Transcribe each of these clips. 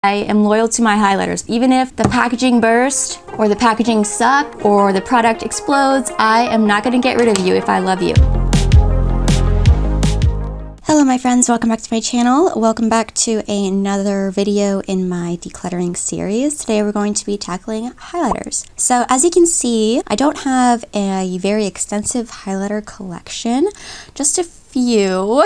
I am loyal to my highlighters. Even if the packaging bursts, or the packaging sucks, or the product explodes, I am not gonna get rid of you if I love you. Hello my friends, welcome back to my channel. Welcome back to another video in my decluttering series. Today we're going to be tackling highlighters. So as you can see, I don't have a very extensive highlighter collection, just a few,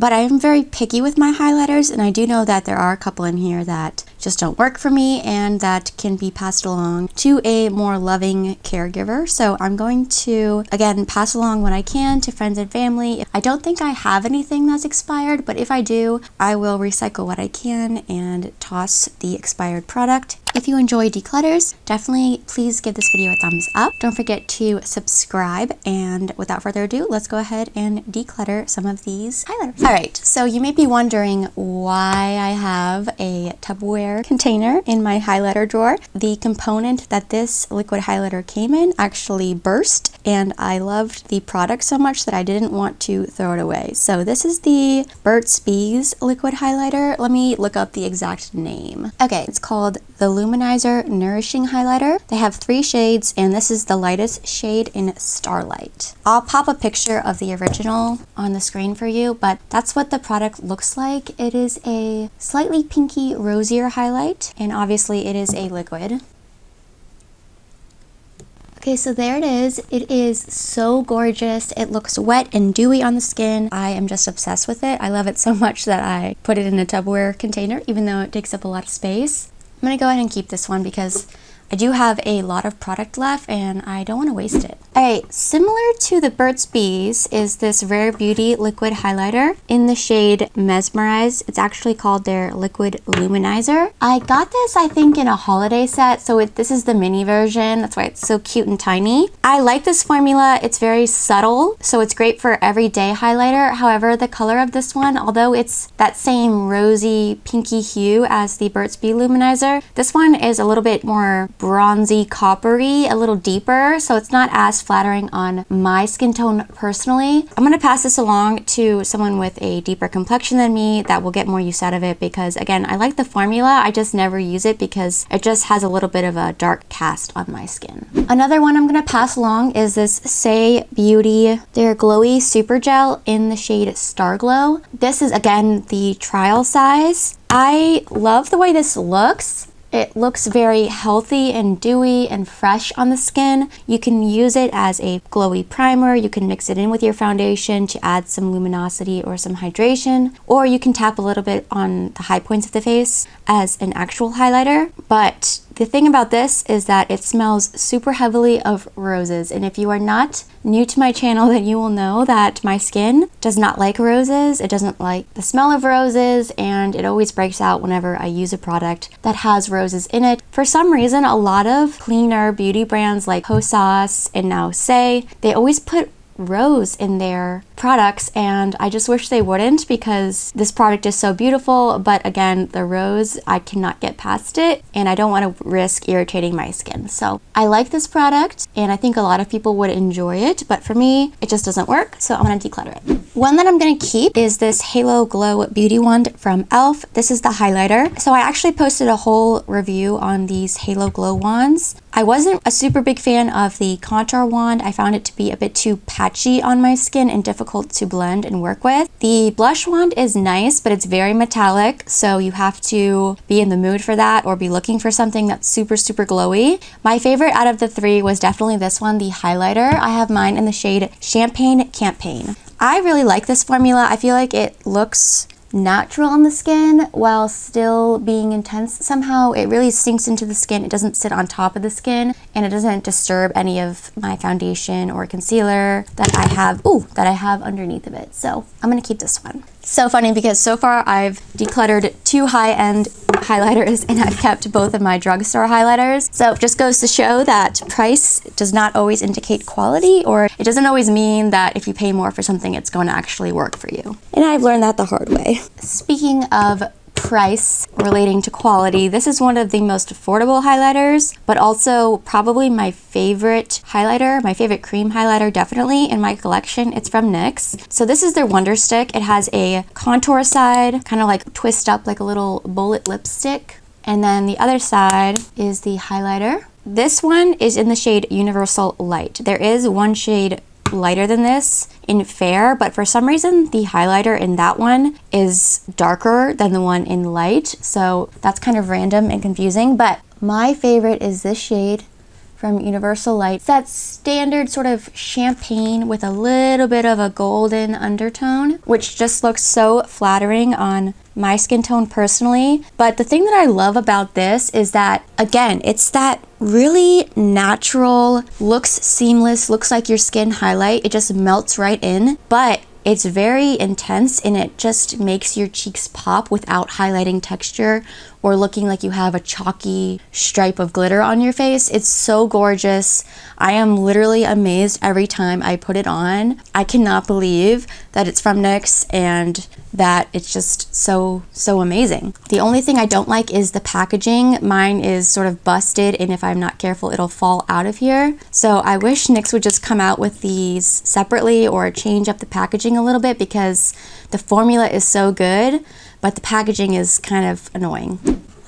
but I am very picky with my highlighters, and I do know that there are a couple in here that just don't work for me and that can be passed along to a more loving caregiver. So I'm going to, again, pass along when I can to friends and family. I don't think I have anything that's expired, but if I do, I will recycle what I can and toss the expired product. If you enjoy declutters, definitely please give this video a thumbs up. Don't forget to subscribe, and without further ado, let's go ahead and declutter some of these highlighters. All right, so you may be wondering why I have a Tupperware container in my highlighter drawer. The component that this liquid highlighter came in actually burst, and I loved the product so much that I didn't want to throw it away. So this is the Burt's Bees liquid highlighter. Let me look up the exact name. Okay, it's called the Luminizer Nourishing Highlighter. They have 3 shades, and this is the lightest shade in Starlight. I'll pop a picture of the original on the screen for you, but that's what the product looks like. It is a slightly pinky rosier highlight, and obviously it is a liquid. Okay, so there it is. It is so gorgeous. It looks wet and dewy on the skin. I am just obsessed with it. I love it so much that I put it in a Tupperware container, even though it takes up a lot of space. I'm gonna go ahead and keep this one because I do have a lot of product left and I don't want to waste it. Alright, similar to the Burt's Bees is this Rare Beauty liquid highlighter in the shade Mesmerize. It's actually called their liquid luminizer. I got this, I think, in a holiday set, so this is the mini version. That's why it's so cute and tiny. I like this formula. It's very subtle, so it's great for everyday highlighter. However, the color of this one, although it's that same rosy pinky hue as the Burt's Bee luminizer, this one is a little bit more bronzy coppery, a little deeper, so it's not as flattering on my skin tone personally. I'm going to pass this along to someone with a deeper complexion than me that will get more use out of it because, again, I like the formula. I just never use it because it just has a little bit of a dark cast on my skin. Another one I'm going to pass along is this Saie Beauty, their glowy super gel in the shade Starglow. This is, again, the trial size. I love the way this looks. It looks very healthy and dewy and fresh on the skin. You can use it as a glowy primer. You can mix it in with your foundation to add some luminosity or some hydration, or you can tap a little bit on the high points of the face as an actual highlighter. But the thing about this is that it smells super heavily of roses, and if you are not new to my channel, then you will know that my skin does not like roses. It doesn't like the smell of roses, and it always breaks out whenever I use a product that has roses in it. For some reason, a lot of cleaner beauty brands like xoxo and now saie, they always put rose in their products, and I just wish they wouldn't because this product is so beautiful, but again, the rose, I cannot get past it and I don't want to risk irritating my skin. So I like this product and I think a lot of people would enjoy it, but for me, it just doesn't work, so I'm going to declutter it. One that I'm going to keep is this Halo Glow Beauty Wand from e.l.f. This is the highlighter. So I actually posted a whole review on these Halo Glow wands. I wasn't a super big fan of the contour wand. I found it to be a bit too patchy on my skin and difficult to blend and work with. The blush wand is nice, but it's very metallic, so you have to be in the mood for that or be looking for something that's super, super glowy. My favorite out of the 3 was definitely this one, the highlighter. I have mine in the shade Champagne Campaign. I really like this formula. I feel like it looks natural on the skin while still being intense. Somehow it really sinks into the skin. It doesn't sit on top of the skin, and it doesn't disturb any of my foundation or concealer that I have underneath of it. So I'm gonna keep this one. So funny because so far I've decluttered 2 high-end highlighters and I've kept both of my drugstore highlighters. So it just goes to show that price does not always indicate quality, or it doesn't always mean that if you pay more for something, it's going to actually work for you. And I've learned that the hard way. Speaking of price relating to quality. This is one of the most affordable highlighters, but also probably my favorite highlighter, my favorite cream highlighter definitely in my collection. It's from NYX. So this is their Wonder Stick. It has a contour side, kind of like twist up like a little bullet lipstick. And then the other side is the highlighter. This one is in the shade Universal Light. There is one shade lighter than this in Fair, but for some reason the highlighter in that one is darker than the one in Light, so that's kind of random and confusing. But my favorite is this shade from Universal Light. It's that standard sort of champagne with a little bit of a golden undertone, which just looks so flattering on my skin tone personally. But the thing that I love about this is that, again, it's that really natural, looks seamless, looks like your skin highlight. It just melts right in, but it's very intense and it just makes your cheeks pop without highlighting texture or looking like you have a chalky stripe of glitter on your face. It's so gorgeous. I am literally amazed every time I put it on. I cannot believe that it's from NYX and that it's just so amazing. The only thing I don't like is the packaging. Mine is sort of busted, and if I'm not careful, it'll fall out of here. So I wish NYX would just come out with these separately or change up the packaging a little bit, because the formula is so good, but the packaging is kind of annoying.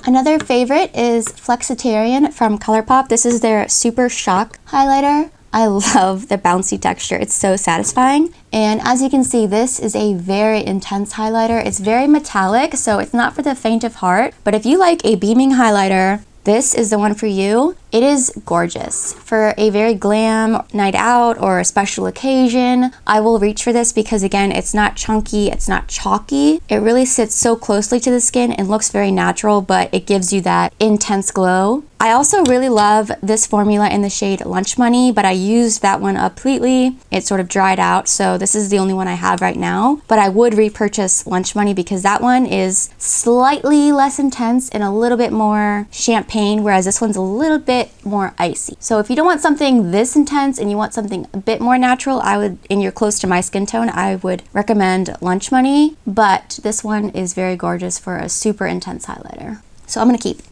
Another favorite is Flexitarian from Colourpop. This is their Super Shock highlighter. I love the bouncy texture. It's so satisfying. And as you can see, this is a very intense highlighter. It's very metallic, so it's not for the faint of heart. But if you like a beaming highlighter, this is the one for you. It is gorgeous. For a very glam night out or a special occasion, I will reach for this because, again, it's not chunky, it's not chalky. It really sits so closely to the skin and looks very natural, but it gives you that intense glow. I also really love this formula in the shade Lunch Money, but I used that one up completely. It sort of dried out, so this is the only one I have right now. But I would repurchase Lunch Money because that one is slightly less intense and a little bit more champagne, whereas this one's a little bit more icy. So if you don't want something this intense and you want something a bit more natural, and you're close to my skin tone, I would recommend Lunch Money. But this one is very gorgeous for a super intense highlighter. So I'm gonna keep.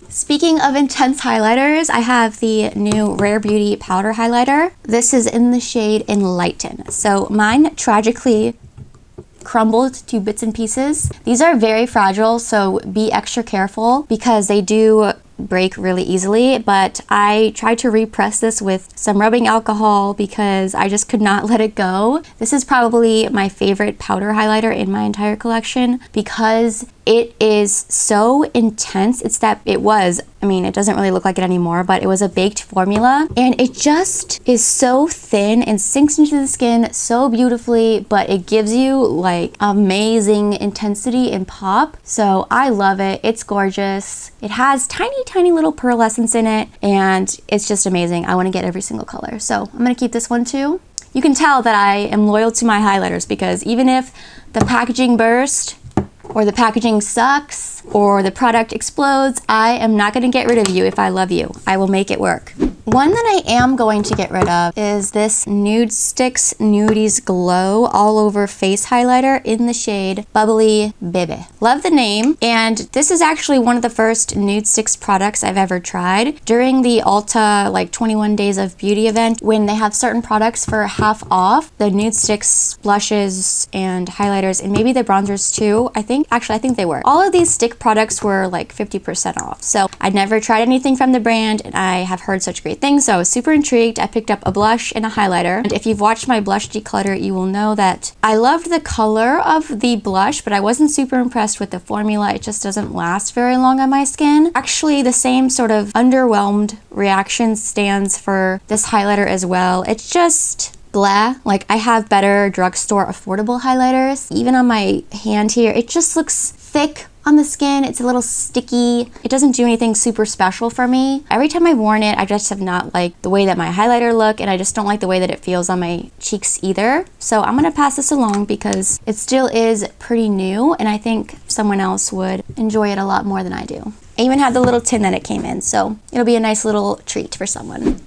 Speaking of intense highlighters, I have the new Rare Beauty powder highlighter. This is in the shade Enlighten. So mine tragically crumbled to bits and pieces. These are very fragile, so be extra careful because they do break really easily, but I tried to repress this with some rubbing alcohol because I just could not let it go. This is probably my favorite powder highlighter in my entire collection because it is so intense. It doesn't really look like it anymore, but it was a baked formula and it just is so thin and sinks into the skin so beautifully, but it gives you like amazing intensity and pop. So I love it. It's gorgeous. It has tiny little pearlescence in it and it's just amazing. I want to get every single color. So I'm going to keep this one too. You can tell that I am loyal to my highlighters because even if the packaging burst or the packaging sucks or the product explodes, I am not going to get rid of you if I love you. I will make it work. One that I am going to get rid of is this Nudestix Nudies Glow All Over Face Highlighter in the shade Bubbly Bebe. Love the name, and this is actually one of the first Nudestix products I've ever tried. During the Ulta 21 Days of Beauty event, when they have certain products for half off, the Nudestix blushes and highlighters, and maybe the bronzers too, I think they were. All of these stick products were like 50% off. So I'd never tried anything from the brand, and I have heard such great things, so I was super intrigued. I picked up a blush and a highlighter, and if you've watched my blush declutter, you will know that I loved the color of the blush, but I wasn't super impressed with the formula. It just doesn't last very long on my skin. Actually, the same sort of underwhelmed reaction stands for this highlighter as well. It's just blah. Like, I have better drugstore affordable highlighters. Even on my hand here, it just looks thick on the skin. It's a little sticky. It doesn't do anything super special for me. Every time I've worn it, I just have not liked the way that my highlighter look, and I just don't like the way that it feels on my cheeks either. So I'm gonna pass this along because it still is pretty new, and I think someone else would enjoy it a lot more than I do. I even have the little tin that it came in, so it'll be a nice little treat for someone.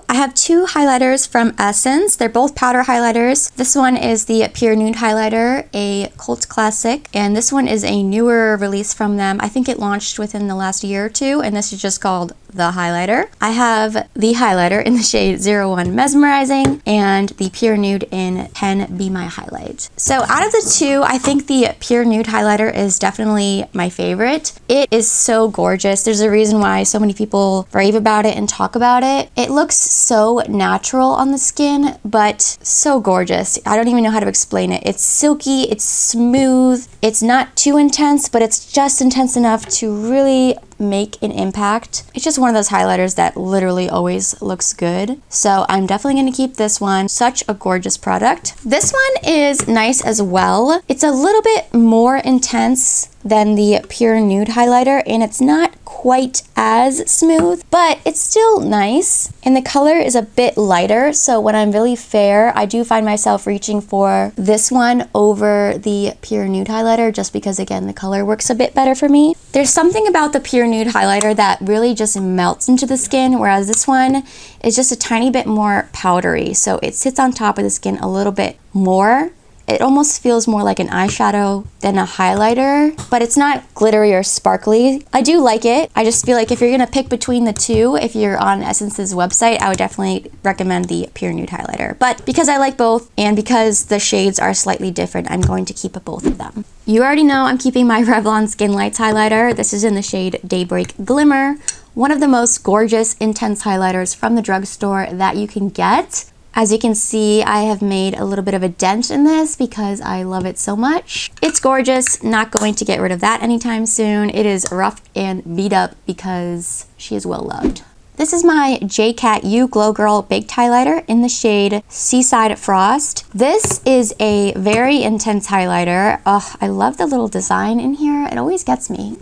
I have two highlighters from Essence. They're both powder highlighters. This one is the Pure Nude highlighter, a cult classic, and this one is a newer release from them. I think it launched within the last year or two, and this is just called the highlighter. I have the highlighter in the shade 01 Mesmerizing and the Pure Nude in 10 Be My Highlight. So out of the two, I think the Pure Nude highlighter is definitely my favorite. It is so gorgeous. There's a reason why so many people rave about it and talk about it. It looks so natural on the skin, but so gorgeous. I don't even know how to explain it. It's silky, it's smooth, it's not too intense, but it's just intense enough to really make an impact. It's just one of those highlighters that literally always looks good. So I'm definitely going to keep this one. Such a gorgeous product. This one is nice as well. It's a little bit more intense than the Pure Nude highlighter, and it's not quite as smooth, but it's still nice. And the color is a bit lighter, so when I'm really fair, I do find myself reaching for this one over the Pure Nude highlighter, just because, again, the color works a bit better for me. There's something about the Pure Nude highlighter that really just melts into the skin, whereas this one is just a tiny bit more powdery, so it sits on top of the skin a little bit more. It almost feels more like an eyeshadow than a highlighter, but it's not glittery or sparkly. I do like it. I just feel like if you're gonna pick between the two, if you're on Essence's website, I would definitely recommend the Pure Nude highlighter. But because I like both and because the shades are slightly different, I'm going to keep both of them. You already know I'm keeping my Revlon Skin Lights highlighter. This is in the shade Daybreak Glimmer. One of the most gorgeous, intense highlighters from the drugstore that you can get. As you can see, I have made a little bit of a dent in this because I love it so much. It's gorgeous, not going to get rid of that anytime soon. It is rough and beat up because she is well loved. This is my J.Cat U Glow Girl Baked Highlighter in the shade Seaside Frost. This is a very intense highlighter. Oh, I love the little design in here. It always gets me.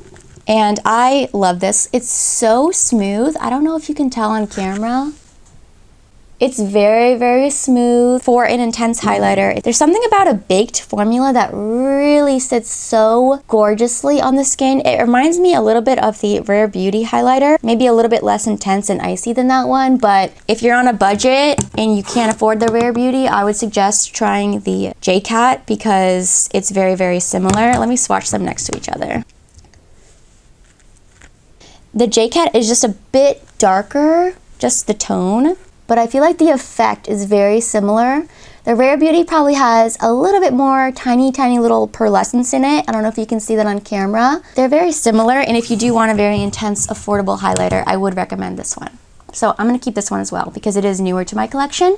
And I love this. It's so smooth. I don't know if you can tell on camera. It's very, very smooth for an intense highlighter. There's something about a baked formula that really sits so gorgeously on the skin. It reminds me a little bit of the Rare Beauty highlighter, maybe a little bit less intense and icy than that one, but if you're on a budget and you can't afford the Rare Beauty, I would suggest trying the J.Cat because it's very, very similar. Let me swatch them next to each other. The J.Cat is just a bit darker, just the tone, but I feel like the effect is very similar. The Rare Beauty probably has a little bit more tiny little pearlescence in it. I don't know if you can see that on camera. They're very similar, and if you do want a very intense, affordable highlighter, I would recommend this one. So I'm gonna keep this one as well because it is newer to my collection,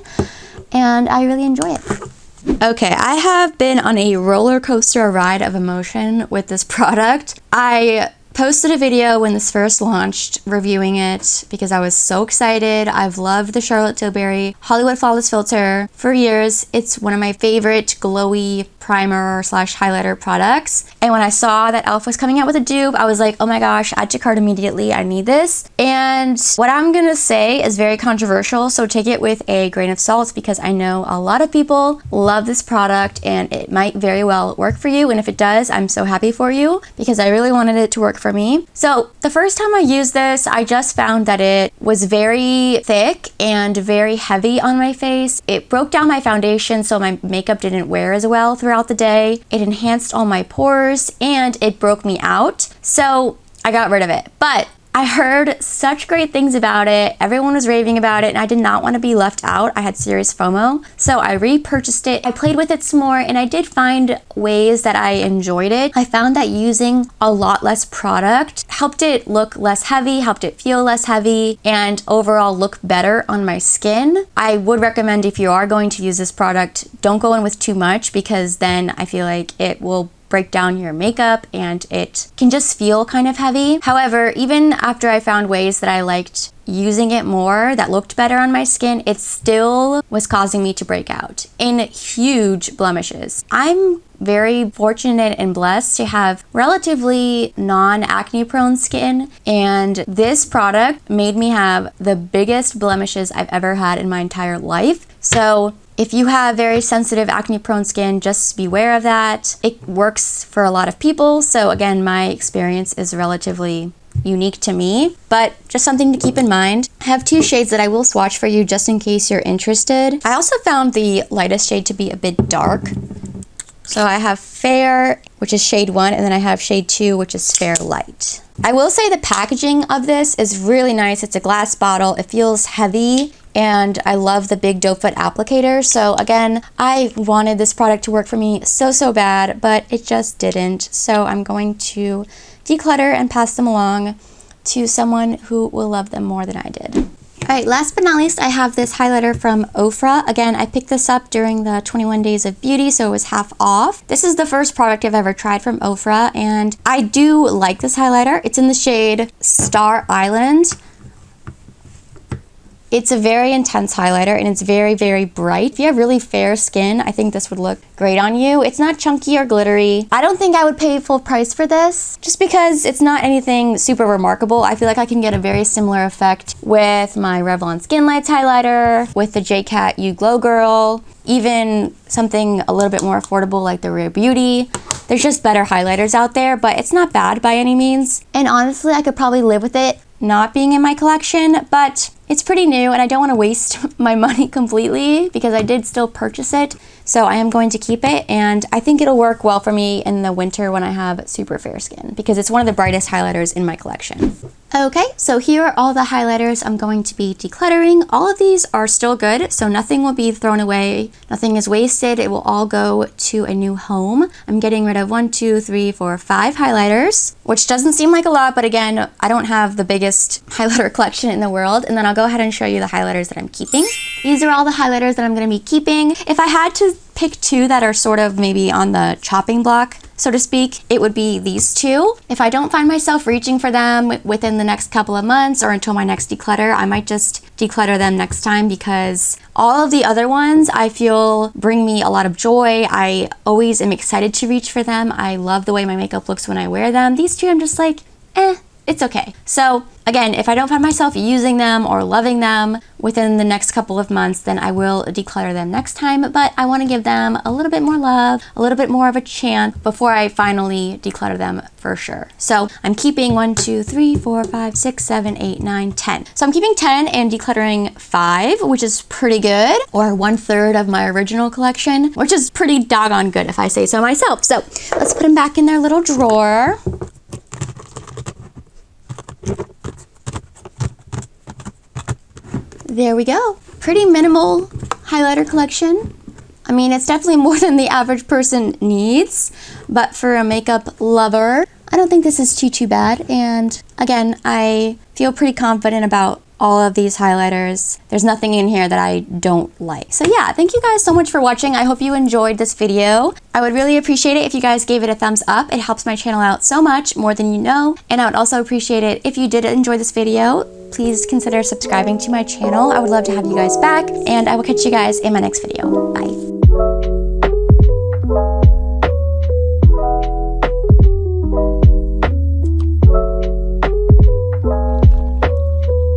and I really enjoy it. Okay, I have been on a roller coaster ride of emotion with this product. I posted a video when this first launched reviewing it because I was so excited. I've loved the Charlotte Tilbury Hollywood Flawless Filter for years. It's one of my favorite glowy primer / highlighter products. And when I saw that e.l.f. was coming out with a dupe, I was like, oh my gosh, add to cart immediately. I need this. And what I'm gonna say is very controversial, so take it with a grain of salt because I know a lot of people love this product and it might very well work for you. And if it does, I'm so happy for you because I really wanted it to work for me. So the first time I used this, I just found that it was very thick and very heavy on my face. It broke down my foundation so my makeup didn't wear as well throughout the day. It enhanced all my pores and it broke me out. So I got rid of it. But I heard such great things about it. Everyone was raving about it and I did not want to be left out. I had serious FOMO. So I repurchased it. I played with it some more and I did find ways that I enjoyed it. I found that using a lot less product helped it look less heavy, helped it feel less heavy, and overall look better on my skin. I would recommend if you are going to use this product, don't go in with too much because then I feel like it will break down your makeup and it can just feel kind of heavy. However, even after I found ways that I liked using it more that looked better on my skin, it still was causing me to break out in huge blemishes. I'm very fortunate and blessed to have relatively non-acne prone skin, and this product made me have the biggest blemishes I've ever had in my entire life. So if you have very sensitive acne prone skin, just beware of that. It works for a lot of people. So again, my experience is relatively unique to me, but just something to keep in mind. I have 2 shades that I will swatch for you just in case you're interested. I also found the lightest shade to be a bit dark. So I have Fair, which is shade 1, and then I have shade 2, which is Fair Light. I will say the packaging of this is really nice. It's a glass bottle. It feels heavy, and I love the big doe foot applicator. So again, I wanted this product to work for me so bad, but it just didn't. So I'm going to declutter and pass them along to someone who will love them more than I did. Alright, last but not least, I have this highlighter from Ofra. Again, I picked this up during the 21 Days of Beauty, so it was half off. This is the first product I've ever tried from Ofra, and I do like this highlighter. It's in the shade Star Island. It's a very intense highlighter, and it's very bright. If you have really fair skin, I think this would look great on you. It's not chunky or glittery. I don't think I would pay full price for this, just because it's not anything super remarkable. I feel like I can get a very similar effect with my Revlon Skin Lights highlighter, with the J.Cat You Glow Girl, even something a little bit more affordable like the Rare Beauty. There's just better highlighters out there, but it's not bad by any means. And honestly, I could probably live with it not being in my collection, but it's pretty new and I don't want to waste my money completely because I did still purchase it. So I am going to keep it, and I think it'll work well for me in the winter when I have super fair skin because it's one of the brightest highlighters in my collection. Okay, so here are all the highlighters I'm going to be decluttering. All of these are still good, so nothing will be thrown away. Nothing is wasted. It will all go to a new home. I'm getting rid of 1, 2, 3, 4, 5 highlighters, which doesn't seem like a lot, but again, I don't have the biggest highlighter collection in the world. And then I'll go ahead and show you the highlighters that I'm keeping. These are all the highlighters that I'm going to be keeping. If I had to pick 2 that are sort of maybe on the chopping block, so to speak, it would be these 2. If I don't find myself reaching for them within the next couple of months or until my next declutter, I might just declutter them next time because all of the other ones I feel bring me a lot of joy. I always am excited to reach for them. I love the way my makeup looks when I wear them. These 2 I'm just like, it's okay. So again, if I don't find myself using them or loving them within the next couple of months, then I will declutter them next time, but I want to give them a little bit more love, a little bit more of a chance before I finally declutter them for sure. So I'm keeping 1, 2, 3, 4, 5, 6, 7, 8, 9, 10. So I'm keeping 10 and decluttering 5, which is pretty good, or 1/3 of my original collection, which is pretty doggone good if I say so myself. So let's put them back in their little drawer. There we go. Pretty minimal highlighter collection. I mean, it's definitely more than the average person needs, but for a makeup lover, I don't think this is too bad. And again, I feel pretty confident about all of these highlighters. There's nothing in here that I don't like. So yeah, thank you guys so much for watching. I hope you enjoyed this video. I would really appreciate it if you guys gave it a thumbs up. It helps my channel out so much, more than you know. And I would also appreciate it if you did enjoy this video. Please consider subscribing to my channel. I would love to have you guys back, and I will catch you guys in my next video. Bye.